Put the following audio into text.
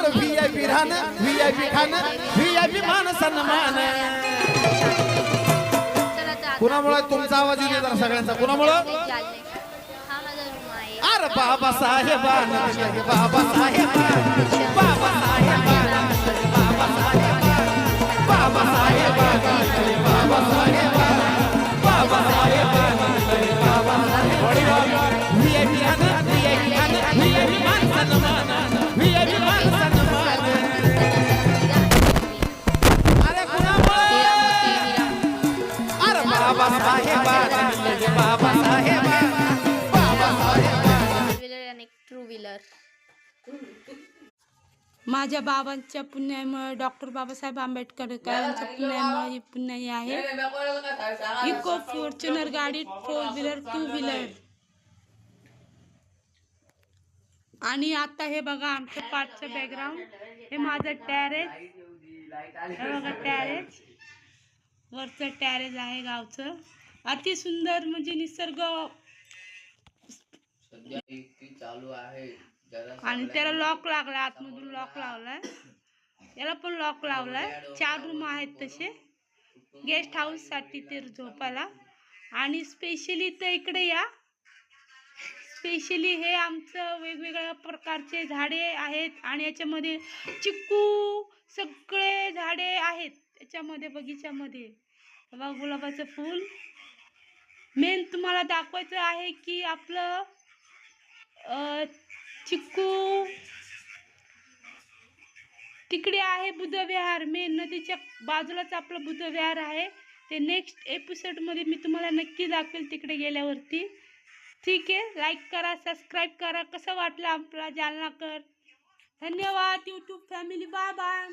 अरे VIP राहणं VIP खाणं VIP मान सन्मान कुणामुळे तुमचा आवाज येतो जरा सगळ्यांचा कुणामुळे अरे बाबा साहेब बाबा साहेब बाबा साहेब बाबा साहेब बाबा साहेब बाबा साहेब बाबा साहेब बाबा साहेब VIP खाणं VIP खाणं VIP मान सन्मान VIP मान सन्मान अरे कुणामुळे अरे बाबा साहेब बाबा साहेब बाबा साहेब टू व्हीलर माझ्या बाबांच्या पुण्यामुळे डॉक्टर बाबासाहेब आंबेडकरांच्या पुण्यामुळे ही पुण्याई आहे. इको फॉर्च्युनर गाडी 4 व्हीलर 2 व्हीलर. आणि आता हे बघा आमच्या पाठचं बॅकग्राऊंड हे माझं टॅरेज हे बघा टॅरेज वरचं टॅरेज आहे गावचं अति सुंदर म्हणजे निसर्ग चालू आहे आणि त्याला लॉक लागलाय आतमधून लॉक लावलाय याला पण लॉक लावलाय 4 रूम आहेत तसे गेस्ट हाऊस साठी ते झोपायला आणि स्पेशली तर इकडे या स्पेशली हे आमचं वेगवेगळ्या प्रकारचे झाडे आहेत आणि याच्यामध्ये चिक्कू सगळे झाडे आहेत त्याच्यामध्ये बगीच्यामध्ये बघा गुलाबाचं फूल मेन तुम्हाला दाखवायचं आहे की आपलं चिक्कू तिकडे आहे बुद्धविहार मेन नदीच्या बाजूलाच आपलं बुद्धविहार आहे ते नेक्स्ट एपिसोडमध्ये मी तुम्हाला नक्की दाखवेल तिकडे गेल्यावरती ठीक आहे लाईक करा सबस्क्राईब करा कसं वाटलं आपला जालनाकर धन्यवाद यूट्यूब फॅमिली बाय बाय.